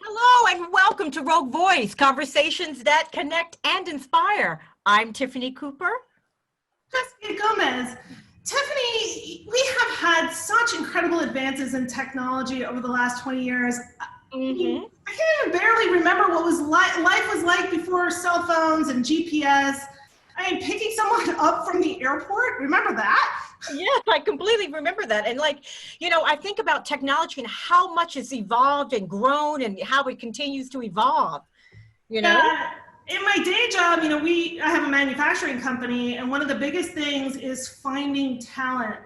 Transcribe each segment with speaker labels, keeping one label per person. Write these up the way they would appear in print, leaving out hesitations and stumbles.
Speaker 1: Hello and welcome to Rogue Voice, conversations that connect and inspire. I'm Tiffany Cooper.
Speaker 2: Jessica Gomez. Tiffany, we have had such incredible advances in technology over the last 20 years. I can't even barely remember what life was like before cell phones and GPS. I mean, picking someone up from the airport, remember that?
Speaker 1: Yes, I completely remember that. And I think about technology and how much it's evolved and grown and how it continues to evolve,
Speaker 2: Yeah. In my day job, I have a manufacturing company, and one of the biggest things is finding talent,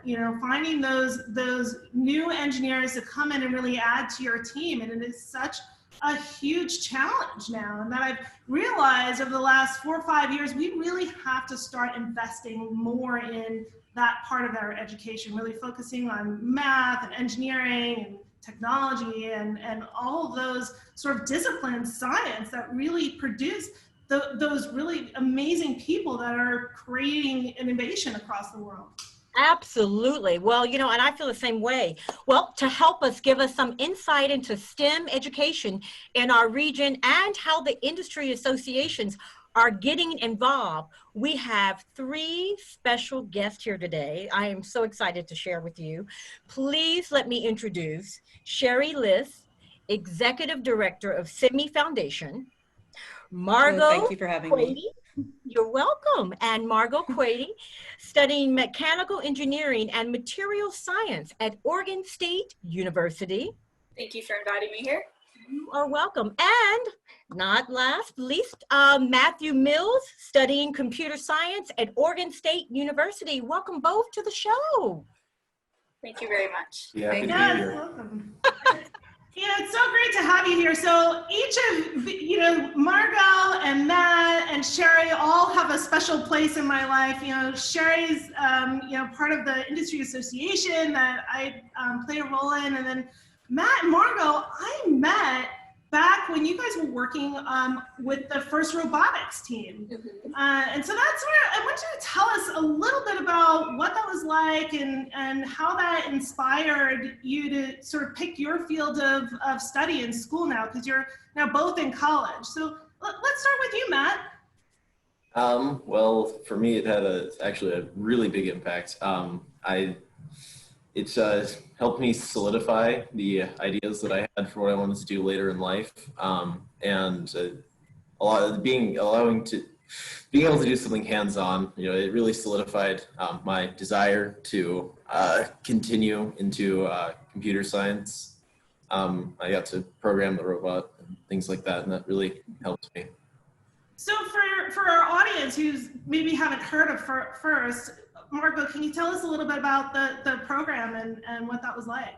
Speaker 2: finding those new engineers to come in and really add to your team. And it is such a huge challenge now. And that I've realized over the last 4 or 5 years, we really have to start investing more in that part of our education, really focusing on math and engineering and technology and all of those sort of disciplines, science that really produce those really amazing people that are creating innovation across the world.
Speaker 1: Absolutely. Well, and I feel the same way. Well, to help us give us some insight into STEM education in our region and how the industry associations are getting involved, we have 3 special guests here today. I am so excited to share with you. Please let me introduce Shari Liss, Executive Director of SIMI Foundation, Margaux.
Speaker 3: Thank you for having me.
Speaker 1: You're welcome. And Margaux Quady, studying mechanical engineering and material science at Oregon State University.
Speaker 4: Thank you for inviting me here.
Speaker 1: You are welcome. And not last least, Matthew Mills, studying computer science at Oregon State University. Welcome both to the show.
Speaker 4: Thank you very much.
Speaker 3: Yeah,
Speaker 2: Thank you. Welcome. It's so great to have you here. So each of, Margaux and Matt and Shari all have a special place in my life. Shari's, part of the industry association that I play a role in. And then Matt and Margaux, I met back when you guys were working with the first robotics team. And so that's where I want you to tell us a little bit about what that was like and how that inspired you to sort of pick your field of study in school now, because you're now both in college. So let's start with you, Matt.
Speaker 5: Well, for me, it had actually a really big impact. It's helped me solidify the ideas that I had for what I wanted to do later in life, and a lot of being able to do something hands-on. It really solidified my desire to continue into computer science. I got to program the robot and things like that, and that really helped me.
Speaker 2: So for our audience who's maybe haven't heard of FIRST, Margaux, can you tell us a little bit about the program and what that was like?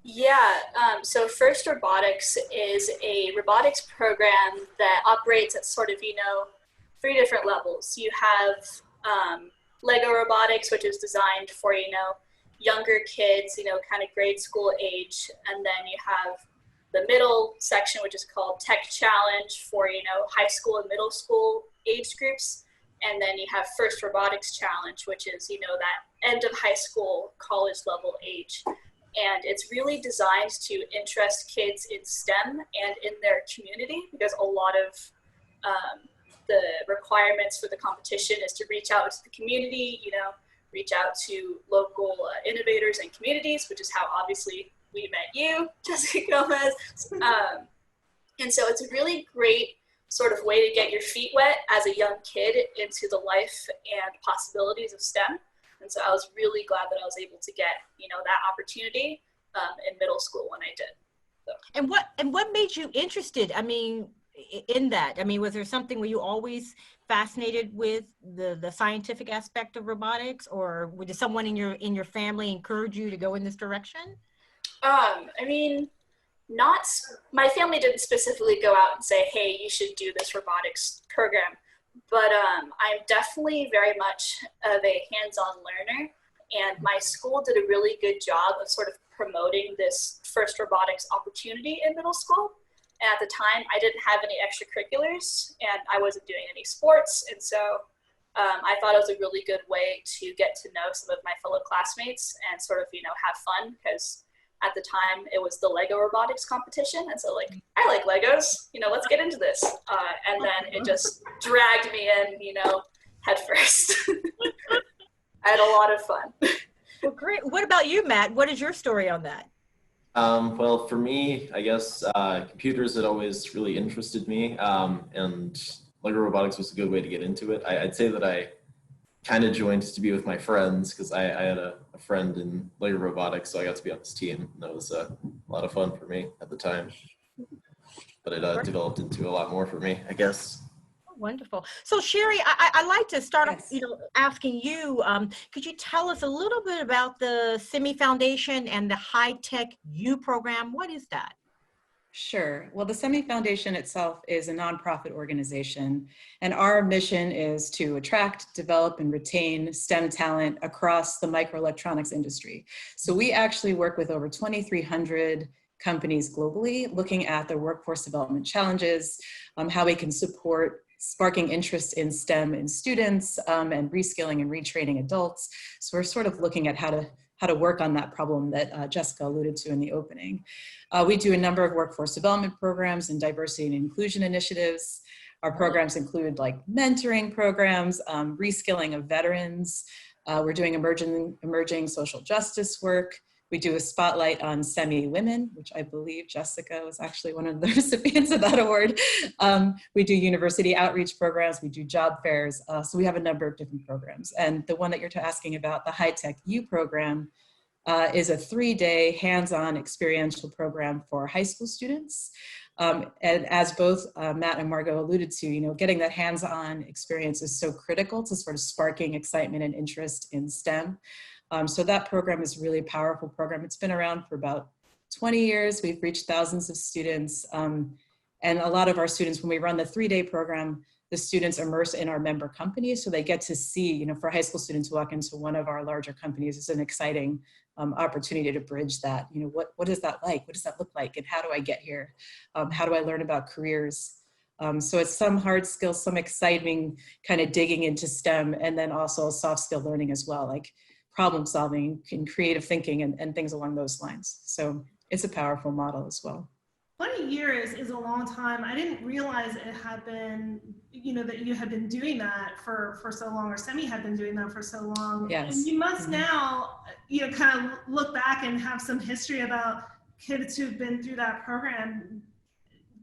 Speaker 4: Yeah, so FIRST Robotics is a robotics program that operates at sort of, 3 different levels. You have Lego Robotics, which is designed for, younger kids, kind of grade school age. And then you have the middle section, which is called Tech Challenge for, high school and middle school age groups. And then you have FIRST Robotics Challenge, which is, that end of high school, college level age. And it's really designed to interest kids in STEM and in their community, because a lot of the requirements for the competition is to reach out to the community, reach out to local innovators and communities, which is how obviously we met you, Jessica Gomez. And so it's a really great sort of way to get your feet wet as a young kid into the life and possibilities of STEM. And so I was really glad that I was able to get, that opportunity in middle school when I did. So.
Speaker 1: And what made you interested? In that? Was there something, were you always fascinated with the scientific aspect of robotics, or did someone in your family encourage you to go in this direction?
Speaker 4: My family didn't specifically go out and say, hey, you should do this robotics program, but I'm definitely very much of a hands-on learner, and my school did a really good job of sort of promoting this FIRST Robotics opportunity in middle school. And at the time, I didn't have any extracurriculars, and I wasn't doing any sports, and so I thought it was a really good way to get to know some of my fellow classmates and sort of, have fun, because at the time it was the Lego robotics competition. And so like, I like Legos, you know, let's get into this. And then it just dragged me in, you know, head first. I had a lot of fun.
Speaker 1: Well, great. What about you, Matt? What is your story on that?
Speaker 5: Well, for me, I guess computers had always really interested me, and Lego Robotics was a good way to get into it. I'd say that I kind of joined to be with my friends because I had a friend in Lego Robotics, so I got to be on his team. And that was a lot of fun for me at the time. But it developed into a lot more for me, I guess.
Speaker 1: Wonderful. So Shari, I'd like to start off,
Speaker 3: Yes.
Speaker 1: asking you, could you tell us a little bit about the SEMI Foundation and the High Tech U program? What is that?
Speaker 3: Sure. Well, the SEMI Foundation itself is a nonprofit organization, and our mission is to attract, develop, and retain STEM talent across the microelectronics industry. So we actually work with over 2,300 companies globally, looking at their workforce development challenges, how we can support sparking interest in STEM in students, and reskilling and retraining adults. So we're sort of looking at how to work on that problem that Jessica alluded to in the opening. We do a number of workforce development programs and diversity and inclusion initiatives. Our programs include like mentoring programs, reskilling of veterans. We're doing emerging social justice work. We do a spotlight on SEMI women, which I believe Jessica was actually one of the recipients of that award. We do university outreach programs. We do job fairs. So we have a number of different programs. And the one that you're asking about, the High Tech U program, is a 3-day hands-on experiential program for high school students. And as both Matt and Margaux alluded to, getting that hands-on experience is so critical to sort of sparking excitement and interest in STEM. So that program is a really powerful program. It's been around for about 20 years. We've reached thousands of students. And a lot of our students, when we run the 3-day program, the students immerse in our member companies. So they get to see, for high school students who walk into one of our larger companies, it's an exciting opportunity to bridge that. What is that like? What does that look like? And how do I get here? How do I learn about careers? So it's some hard skills, some exciting kind of digging into STEM, and then also soft skill learning as well, like problem solving and creative thinking and things along those lines. So it's a powerful model as well.
Speaker 2: 20 years is a long time. I didn't realize it had been, that you had been doing that for so long, or SEMI had been doing that for so long.
Speaker 3: Yes.
Speaker 2: And you must now, kind of look back and have some history about kids who've been through that program.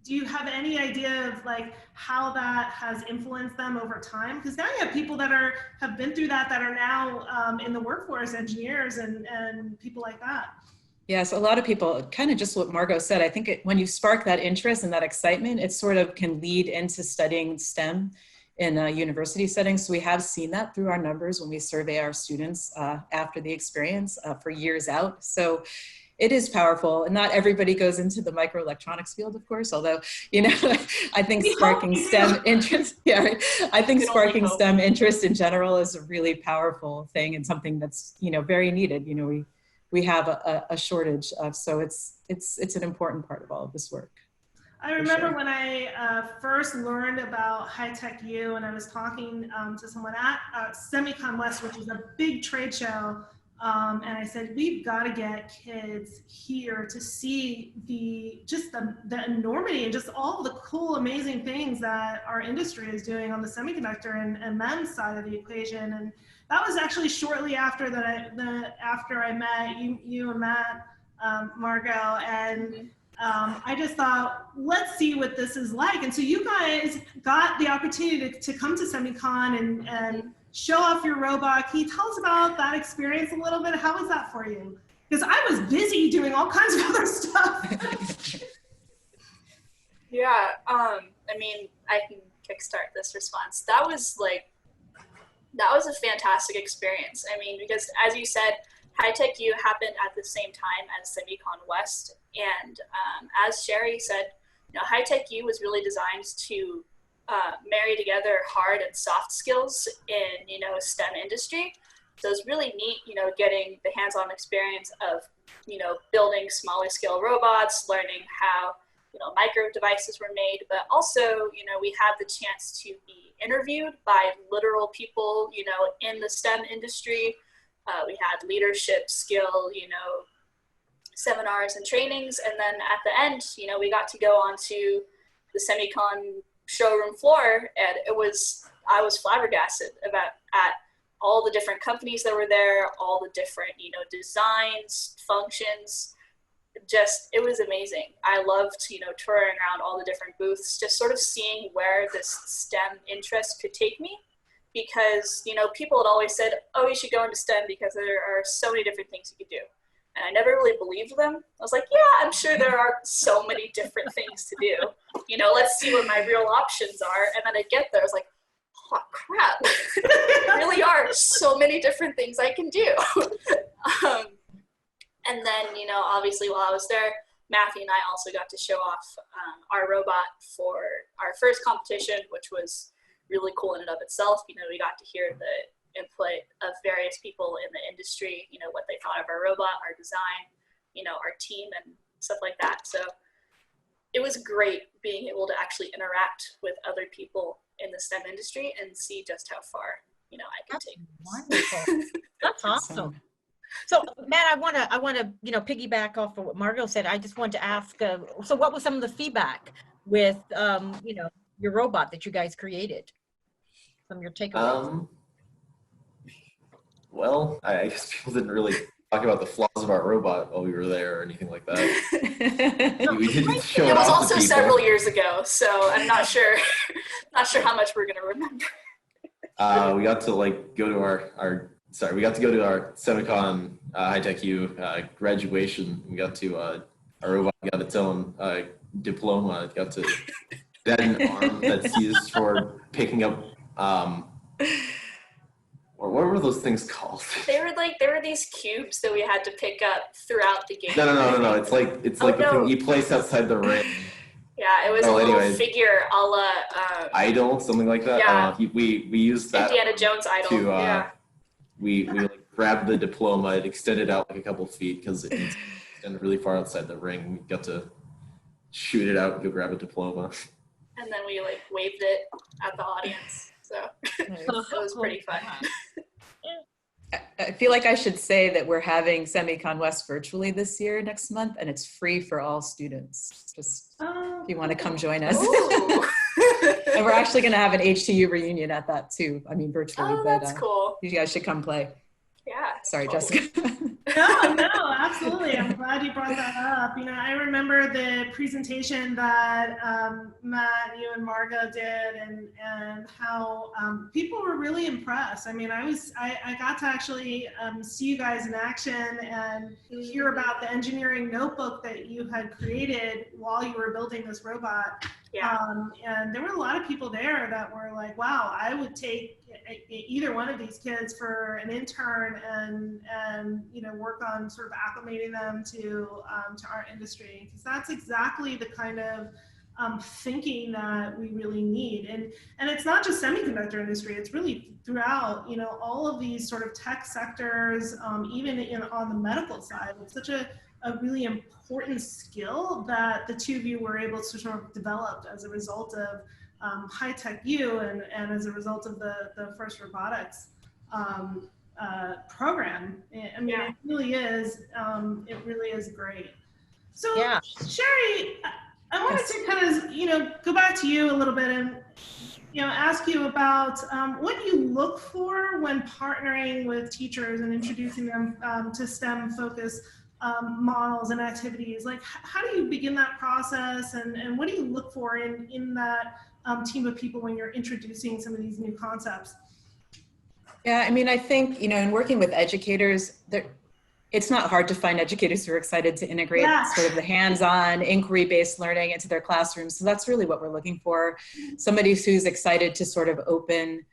Speaker 2: Do you have any idea of like how that has influenced them over time? Because now you have people that have been through that are now in the workforce, engineers and people like that.
Speaker 3: Yes, a lot of people, kind of just what Margaux said, I think when you spark that interest and that excitement, it sort of can lead into studying STEM in a university setting. So we have seen that through our numbers when we survey our students after the experience for years out. So it is powerful, and not everybody goes into the microelectronics field, of course, although, I think sparking STEM interest, I think sparking STEM interest in general is a really powerful thing and something that's, very needed. We have a shortage of, so it's an important part of all of this work.
Speaker 2: I remember when I first learned about High Tech U, and I was talking to someone at SemiCon West, which is a big trade show, and I said, we've got to get kids here to see the enormity and just all the cool, amazing things that our industry is doing on the semiconductor and MEMS side of the equation. And that was actually shortly after after I met you and Matt, Margaux, and I just thought, let's see what this is like. And so you guys got the opportunity to come to SemiCon and show off your robot. Can you tell us about that experience a little bit? How was that for you? Because I was busy doing all kinds of other stuff.
Speaker 4: Yeah, I can kickstart this response. That was a fantastic experience. Because as you said, High Tech U happened at the same time as SemiCon West. And as Shari said, High Tech U was really designed to marry together hard and soft skills in, STEM industry. So it's really neat, getting the hands-on experience of, building smaller scale robots, learning how, micro devices were made, but also, we had the chance to be interviewed by literal people, in the STEM industry. We had leadership skill, seminars and trainings. And then at the end, you know, we got to go onto the Semicon showroom floor, and I was flabbergasted at all the different companies that were there, all the different, you know, designs, functions. Just, it was amazing. I loved, you know, touring around all the different booths, just sort of seeing where this STEM interest could take me. Because, you know, people had always said, oh, you should go into STEM because there are so many different things you could do. And I never really believed them. I was like, yeah, I'm sure there are so many different things to do. You know, let's see what my real options are. And then I get there, I was like, oh, crap. There really are so many different things I can do. And then, you know, obviously while I was there, Matthew and I also got to show off our robot for our first competition, which was really cool in and of itself. You know, we got to hear the input of various people in the industry, you know, what they thought of our robot, our design, you know, our team and stuff like that. So it was great being able to actually interact with other people in the STEM industry and see just how far, you know, I could take this.
Speaker 1: Wonderful. That's awesome. So Matt, I want to, you know, piggyback off of what Margaux said. I just want to ask, so what was some of the feedback with, you know, your robot that you guys created? Some of your takeaways.
Speaker 5: Well, I guess people didn't really talk about the flaws of our robot while we were there or anything like that. We didn't show
Speaker 4: It was
Speaker 5: off
Speaker 4: also
Speaker 5: to people.
Speaker 4: several years ago, so I'm not sure, not sure how much we're gonna remember.
Speaker 5: We got to like go to we got to go to our Semicon High Tech U graduation. We got to our robot got its own diploma. It got to that an arm that's used for picking up or what were those things called?
Speaker 4: They were these cubes that we had to pick up throughout the game.
Speaker 5: No. It's like the thing you place outside the ring.
Speaker 4: Yeah, it was a little figure a la
Speaker 5: idol, something like that.
Speaker 4: Yeah.
Speaker 5: We used that
Speaker 4: Indiana Jones idol.
Speaker 5: to
Speaker 4: yeah.
Speaker 5: we like grabbed the diploma. It extended out like a couple feet because it extended really far outside the ring. We got to shoot it out and go grab a diploma.
Speaker 4: And then we like waved it at the audience. So it was pretty fun.
Speaker 3: I feel like I should say that we're having Semicon West virtually this year, next month, and it's free for all students. Just if you want to come join us. And we're actually going to have an HTU reunion at that too. I mean, virtually,
Speaker 4: oh, that's cool.
Speaker 3: You guys should come play.
Speaker 4: Yeah.
Speaker 3: Sorry,
Speaker 4: totally.
Speaker 3: Jessica.
Speaker 2: No, absolutely. I'm glad you brought that up. You know, I remember the presentation that Matt, you and Margaux did, and how people were really impressed. I mean, I got to actually see you guys in action and hear about the engineering notebook that you had created while you were building this robot.
Speaker 4: Yeah.
Speaker 2: And there were a lot of people there that were like, wow, I would take either one of these kids for an intern and you know, work on sort of acclimating them to our industry, because that's exactly the kind of thinking that we really need. And it's not just semiconductor industry, it's really throughout, you know, all of these sort of tech sectors, even on the medical side. It's such a really important skill that the two of you were able to sort of develop as a result of High Tech U and as a result of the first robotics program. I mean, yeah. It really is great. So yeah. Shari, I wanted to kind of, you know, go back to you a little bit and, you know, ask you about what you look for when partnering with teachers and introducing them to STEM focused models and activities. Like, how do you begin that process, and what do you look for in that team of people when you're introducing some of these new concepts?
Speaker 3: Yeah, I mean, I think, you know, in working with educators, it's not hard to find educators who are excited to integrate sort of the hands-on inquiry-based learning into their classrooms. So that's really what we're looking for. Somebody who's excited to sort of open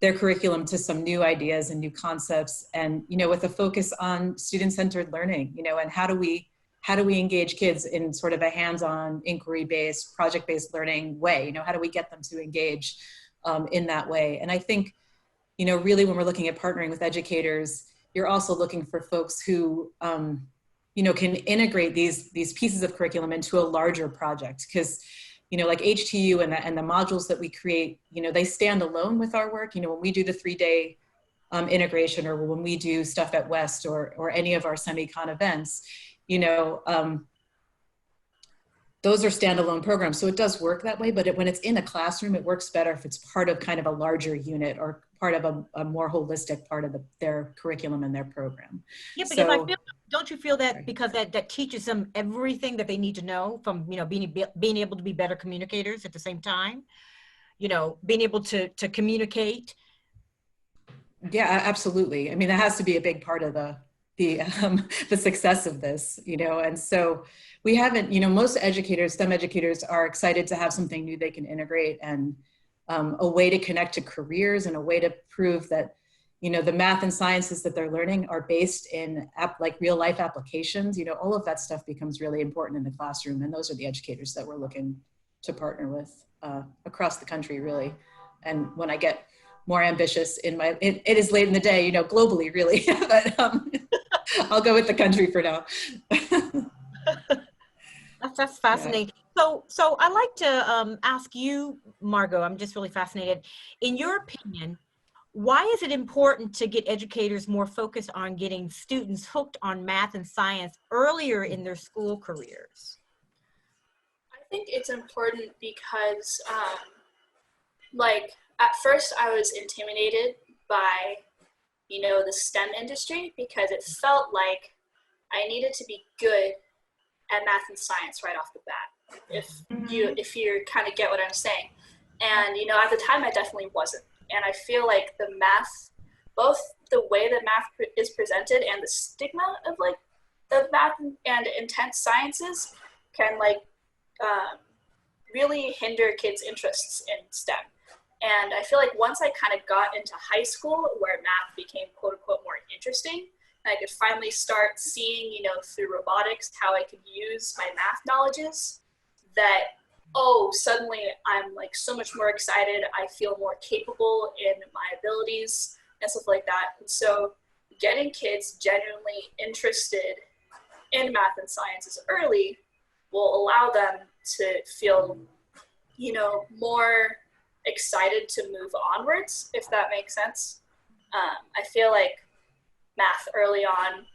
Speaker 3: their curriculum to some new ideas and new concepts, and, you know, with a focus on student-centered learning, you know, and how do we engage kids in sort of a hands-on inquiry-based, project-based learning way? You know, how do we get them to engage in that way? And I think, you know, really when we're looking at partnering with educators, you're also looking for folks who, you know, can integrate these pieces of curriculum into a larger project. Because, you know, like HTU and the modules that we create, you know, they stand alone with our work. You know, when we do the 3-day integration, or when we do stuff at West or any of our Semicon events, you know, those are standalone programs. So it does work that way, but when it's in a classroom, it works better if it's part of kind of a larger unit or part of a more holistic part of their curriculum and their program.
Speaker 1: Yeah, because
Speaker 3: so,
Speaker 1: I feel, don't you feel that because that teaches them everything that they need to know from, you know, being able to be better communicators at the same time, you know, being able to communicate.
Speaker 3: Yeah, absolutely. I mean, that has to be a big part of the success of this, you know, and so we haven't, you know, most educators, STEM educators are excited to have something new they can integrate and a way to connect to careers and a way to prove that, you know, the math and sciences that they're learning are based in like real life applications. You know, all of that stuff becomes really important in the classroom. And those are the educators that we're looking to partner with across the country, really. And when I get more ambitious in my, it is late in the day, you know, globally, really, but I'll go with the country for now.
Speaker 1: That's fascinating. Yeah. So I'd like to ask you, Margaux, I'm just really fascinated. In your opinion, why is it important to get educators more focused on getting students hooked on math and science earlier in their school careers?
Speaker 4: I think it's important because, like, at first I was intimidated by, you know, the STEM industry because it felt like I needed to be good at math and science right off the bat, if you kind of get what I'm saying. And, you know, at the time I definitely wasn't. And I feel like the math, both the way that math is presented and the stigma of like the math and intense sciences can like really hinder kids' interests in STEM. And I feel like once I kind of got into high school where math became quote unquote more interesting, I could finally start seeing, you know, through robotics, how I could use my math knowledges that, oh, suddenly I'm like so much more excited. I feel more capable in my abilities and stuff like that. And so getting kids genuinely interested in math and sciences early will allow them to feel, you know, more excited to move onwards, if that makes sense. I feel like math early on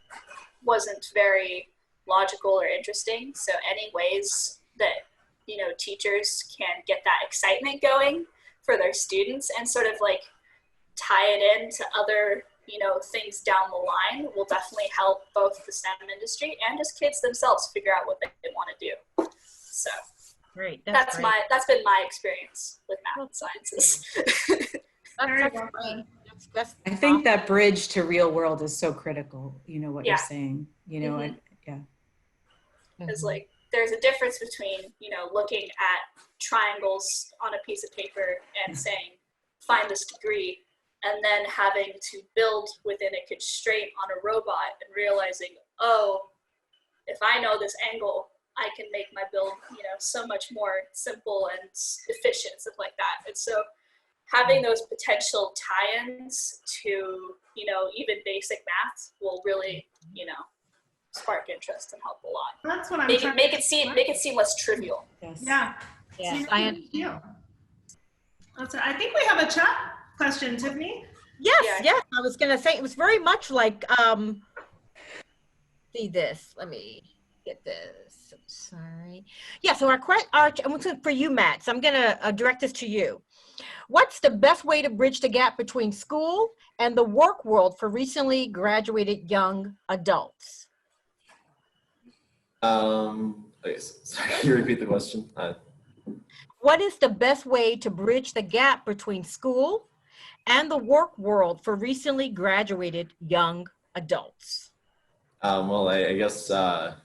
Speaker 4: wasn't very logical or interesting. So any ways that, you know, teachers can get that excitement going for their students and sort of like tie it into other, you know, things down the line will definitely help both the STEM industry and just kids themselves figure out what they want to do. So
Speaker 1: great.
Speaker 4: That's been my experience with math and sciences.
Speaker 3: I think that bridge to real world is so critical, you know, what you're saying, you know,
Speaker 4: It's like, there's a difference between, you know, looking at triangles on a piece of paper and saying, find this degree, and then having to build within a constraint on a robot and realizing, oh, if I know this angle, I can make my build, you know, so much more simple and efficient, stuff like that. And so having those potential tie-ins to, you know, even basic math will really, you know, spark interest and help a lot.
Speaker 2: That's what I'm
Speaker 4: make it seem less trivial.
Speaker 2: Yes. Yeah.
Speaker 1: Yes,
Speaker 2: I think we have a chat question, Tiffany.
Speaker 1: Yes, I was gonna say it was very much like see this. Let me get this. I'm sorry. Yeah, so I'm for you, Matt. So I'm gonna direct this to you. What's the best way to bridge the gap between school and the work world for recently graduated young adults?
Speaker 5: Okay, sorry, can you repeat the question?
Speaker 1: What is the best way to bridge the gap between school and the work world for recently graduated young adults?
Speaker 5: Well, I guess one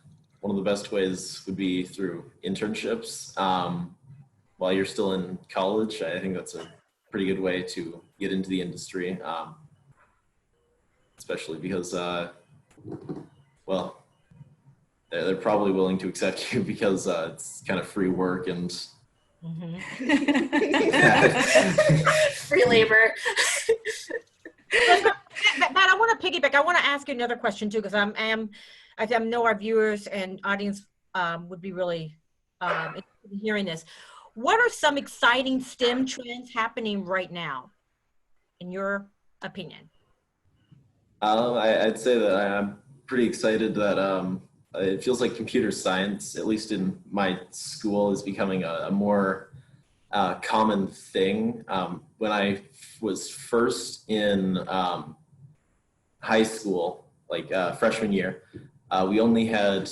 Speaker 5: of the best ways would be through internships. While you're still in college, I think that's a pretty good way to get into the industry, especially because, well, they're probably willing to accept you because it's kind of free work and
Speaker 4: free labor.
Speaker 1: Matt, I want to piggyback. I want to ask you another question too, because I know our viewers and audience would be really interested in hearing this. What are some exciting STEM trends happening right now, in your opinion?
Speaker 5: I'd say that I'm pretty excited that it feels like computer science, at least in my school, is becoming a more common thing. When I was first in high school, like freshman year, we only had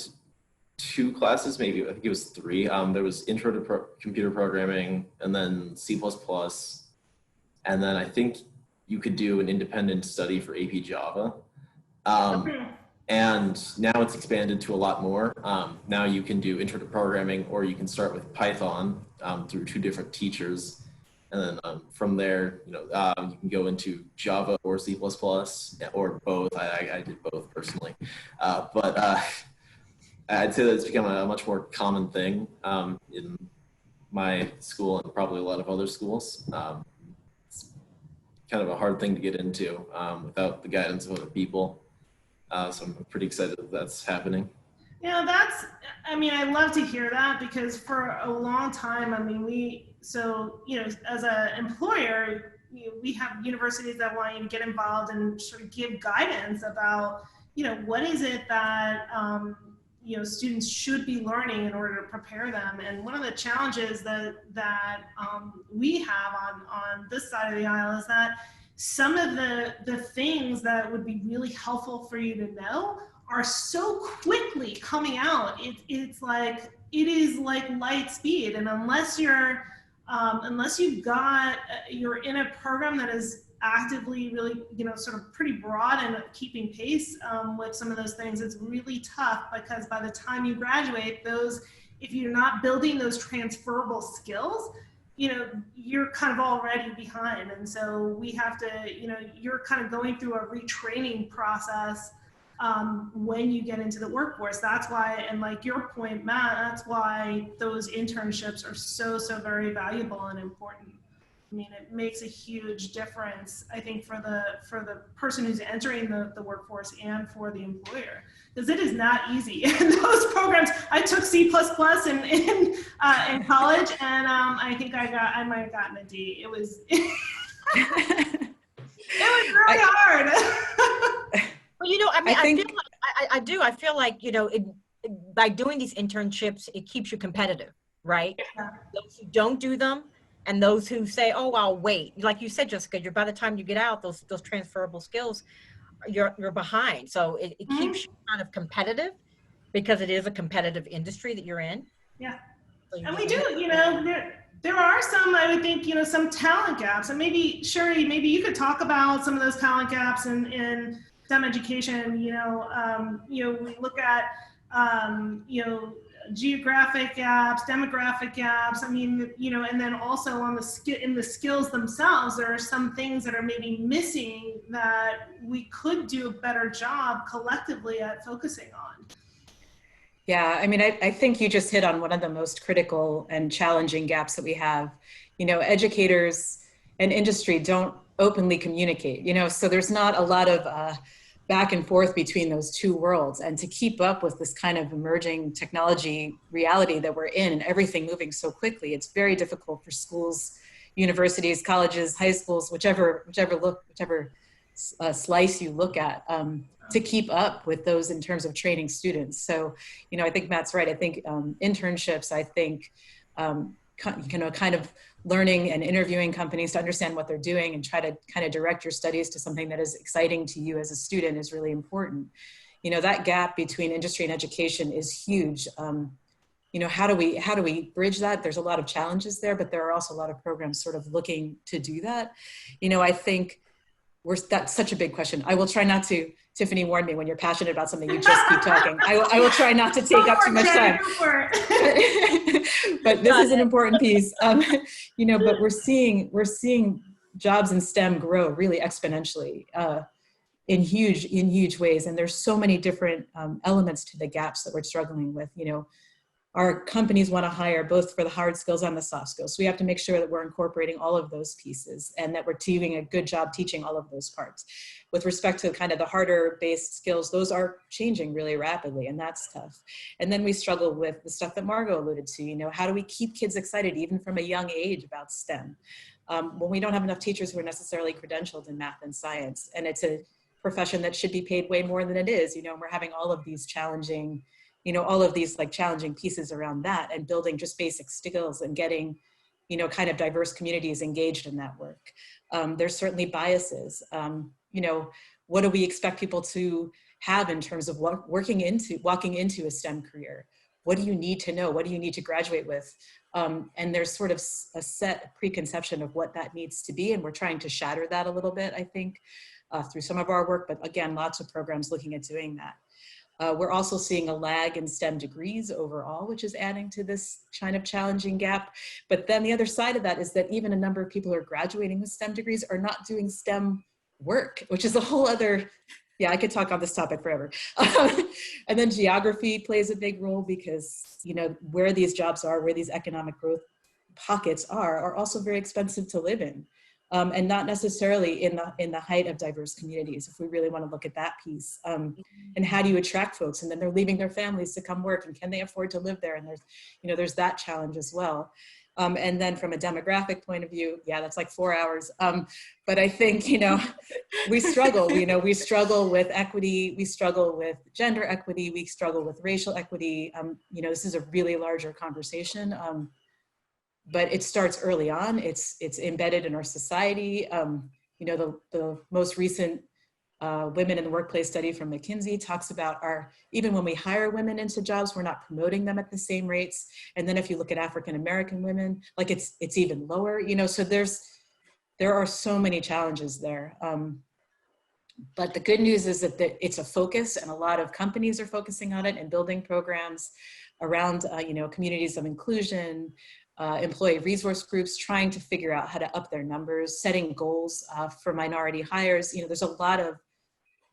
Speaker 5: 2 classes, maybe I think it was 3. There was Intro to Computer Programming, and then C++, and then I think you could do an independent study for AP Java. And now it's expanded to a lot more. Now you can do Intro to Programming, or you can start with Python through 2 different teachers. And then from there, you can go into Java or C++, or both. I did both personally. But I'd say that it's become a much more common thing in my school and probably a lot of other schools. It's kind of a hard thing to get into without the guidance of other people. So I'm pretty excited that that's happening.
Speaker 2: Yeah, I love to hear that, because for a long time, as an employer, we have universities that want you to get involved and sort of give guidance about, what is it that, students should be learning in order to prepare them. And one of the challenges that we have on this side of the aisle is that some of the things that would be really helpful for you to know are so quickly coming out. It is like light speed. And unless you're in a program that is actively really, sort of pretty broad and keeping pace with some of those things, it's really tough, because by the time you graduate, if you're not building those transferable skills, you're kind of already behind. And so we have to, you're kind of going through a retraining process when you get into the workforce. That's why, and like your point, Matt, that's why those internships are so very valuable and important. It makes a huge difference, I think, for the person who's entering the workforce and for the employer, because it is not easy. And those programs, I took C++ in college, and I think I might have gotten a D. It was it was really hard.
Speaker 1: Well, I feel like by doing these internships, it keeps you competitive, right?
Speaker 2: Yeah.
Speaker 1: Those who don't do them, and those who say, "Oh, I'll wait," like you said, Jessica, by the time you get out, those transferable skills, you're behind. So it keeps you kind of competitive, because it is a competitive industry that you're in.
Speaker 2: Yeah,
Speaker 1: So
Speaker 2: and we do. There are some, I would think, some talent gaps, and maybe Shari, maybe you could talk about some of those talent gaps in STEM education. We look at geographic gaps, demographic gaps. And then also in the skills themselves, there are some things that are maybe missing that we could do a better job collectively at focusing on.
Speaker 3: Yeah, I think you just hit on one of the most critical and challenging gaps that we have. Educators and industry don't openly communicate, so there's not a lot of back and forth between those 2 worlds. And to keep up with this kind of emerging technology reality that we're in, and everything moving so quickly, it's very difficult for schools, universities, colleges, high schools, whichever slice you look at, to keep up with those in terms of training students. So, I think Matt's right. I think internships, kind of learning and interviewing companies to understand what they're doing and try to kind of direct your studies to something that is exciting to you as a student is really important. That gap between industry and education is huge. How do we bridge that? There's a lot of challenges there, but there are also a lot of programs sort of looking to do that. I think that's such a big question. I will try not to, Tiffany warned me, when you're passionate about something, you just keep talking. I will try not to take up too much time. But this is an important piece. But we're seeing jobs in STEM grow really exponentially in huge ways. And there's so many different elements to the gaps that we're struggling with. Our companies want to hire both for the hard skills and the soft skills. So we have to make sure that we're incorporating all of those pieces and that we're doing a good job teaching all of those parts. With respect to kind of the harder based skills, those are changing really rapidly, and that's tough. And then we struggle with the stuff that Margaux alluded to, how do we keep kids excited even from a young age about STEM? When we don't have enough teachers who are necessarily credentialed in math and science, and it's a profession that should be paid way more than it is, and we're having all of these challenging all of these like challenging pieces around that, and building just basic skills and getting, kind of diverse communities engaged in that work. There's certainly biases. What do we expect people to have in terms of walking into a STEM career? What do you need to know? What do you need to graduate with? And there's sort of a set preconception of what that needs to be. And we're trying to shatter that a little bit, I think, through some of our work, but again, lots of programs looking at doing that. We're also seeing a lag in STEM degrees overall, which is adding to this kind of challenging gap. But then the other side of that is that even a number of people who are graduating with STEM degrees are not doing STEM work, which is a whole other, I could talk on this topic forever. And then geography plays a big role because, where these jobs are, where these economic growth pockets are also very expensive to live in. And not necessarily in the height of diverse communities, if we really want to look at that piece. And how do you attract folks? And then they're leaving their families to come work, and can they afford to live there? And there's that challenge as well. And then from a demographic point of view, that's like 4 hours. But I think, we struggle, we struggle with equity, we struggle with gender equity, we struggle with racial equity. This is a really larger conversation. But it starts early on. It's embedded in our society. The most recent Women in the Workplace study from McKinsey talks about even when we hire women into jobs, we're not promoting them at the same rates. And then if you look at African-American women, like it's even lower, so there are so many challenges there. But the good news is that it's a focus, and a lot of companies are focusing on it and building programs around, communities of inclusion, employee resource groups, trying to figure out how to up their numbers, setting goals for minority hires. There's a lot of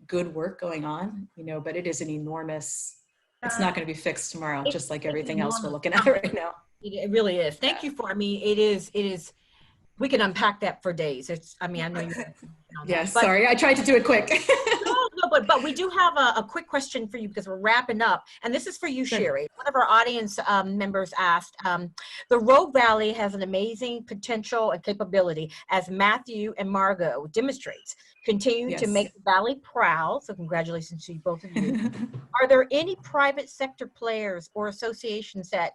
Speaker 3: good work going on, but it is an enormous, it's not going to be fixed tomorrow, just like everything else we're looking at right now.
Speaker 1: It really is. Thank you for, it is, we can unpack that for days. I know you.
Speaker 3: Yes, sorry, I tried to do it quick.
Speaker 1: No, but we do have a quick question for you because we're wrapping up. And this is for you,
Speaker 3: Sure.
Speaker 1: Shari. One of our audience members asked, the Rogue Valley has an amazing potential and capability, as Matthew and Margaux demonstrates. Continue to make the Valley proud. So congratulations to you, both of you. Are there any private sector players or associations that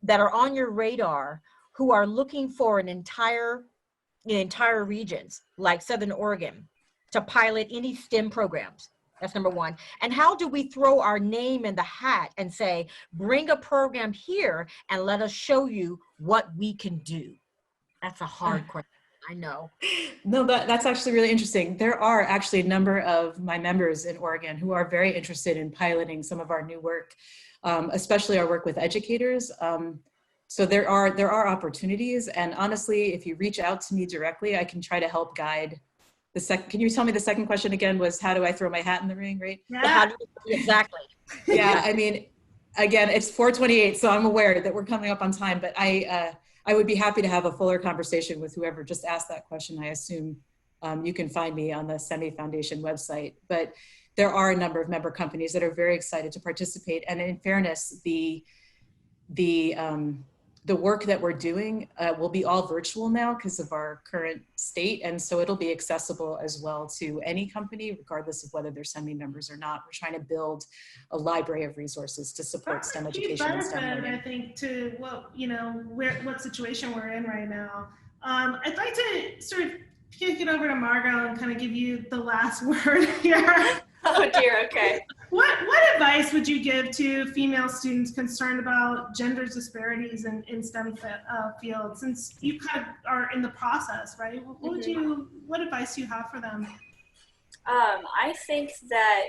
Speaker 1: are on your radar who are looking for an entire regions like Southern Oregon to pilot any STEM programs? That's number one. And how do we throw our name in the hat and say, bring a program here and let us show you what we can do? That's a hard question, I know.
Speaker 3: No, that's actually really interesting. There are actually a number of my members in Oregon who are very interested in piloting some of our new work, especially our work with educators. So there are opportunities, and honestly, if you reach out to me directly, I can try to help guide. Can you tell me the second question again? Was how do I throw my hat in the ring, right?
Speaker 1: Yeah. Exactly.
Speaker 3: Yeah, again, it's 4:28, so I'm aware that we're coming up on time, but I would be happy to have a fuller conversation with whoever just asked that question. I assume you can find me on the SEMI Foundation website, but there are a number of member companies that are very excited to participate. And in fairness, the work that we're doing will be all virtual now because of our current state. And so it'll be accessible as well to any company, regardless of whether they're SEMI members or not. We're trying to build a library of resources to support STEM education and STEM learning.
Speaker 2: I think, to what situation we're in right now. I'd like to sort of kick it over to Margaux and kind of give you the last word here.
Speaker 4: Oh dear, okay.
Speaker 2: What advice would you give to female students concerned about gender disparities in STEM fields, since you kind of are in the process, right? What advice do you have for them?
Speaker 4: I think that,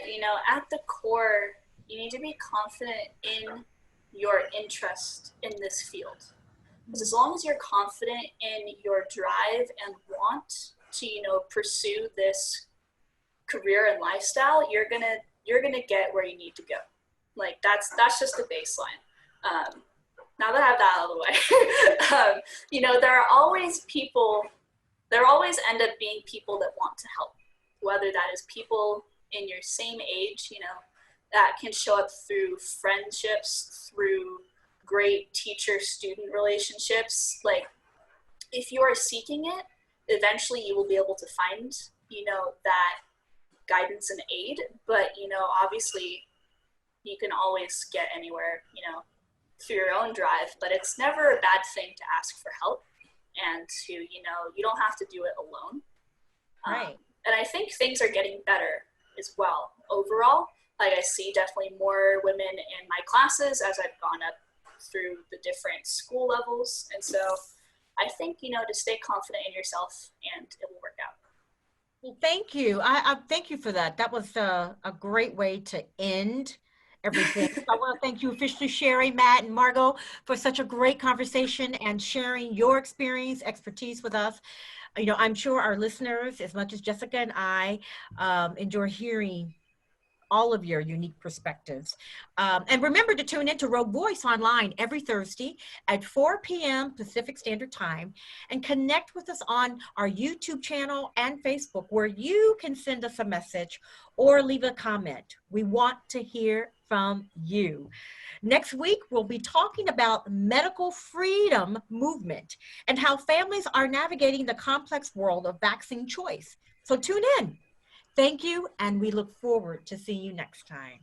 Speaker 4: at the core, you need to be confident in your interest in this field. Because as long as you're confident in your drive and want to, pursue this career and lifestyle, you're gonna get where you need to go. Like that's just the baseline. Now that I have that out of the way, there are always people. There always end up being people that want to help, whether that is people in your same age, that can show up through friendships, through great teacher-student relationships. Like, if you are seeking it, eventually you will be able to find, that guidance and aid. But, obviously, you can always get anywhere, you know, through your own drive, but it's never a bad thing to ask for help and to, you know, you don't have to do it alone.
Speaker 1: Right.
Speaker 4: And I think things are getting better as well overall. Like I see definitely more women in my classes as I've gone up through the different school levels. And so I think, you know, to stay confident in yourself and it will work out.
Speaker 1: Well, thank you. I thank you for that. That was a great way to end everything. So I want to thank you officially, Shari, Matt, and Margaux, for such a great conversation and sharing your experience, expertise with us. You know, I'm sure our listeners, as much as Jessica and I, enjoy hearing all of your unique perspectives. And remember to tune in to Rogue Voice online every Thursday at 4 p.m. Pacific Standard Time, and connect with us on our YouTube channel and Facebook, where you can send us a message or leave a comment. We want to hear from you. Next week, we'll be talking about medical freedom movement and how families are navigating the complex world of vaccine choice. So tune in. Thank you, and we look forward to seeing you next time.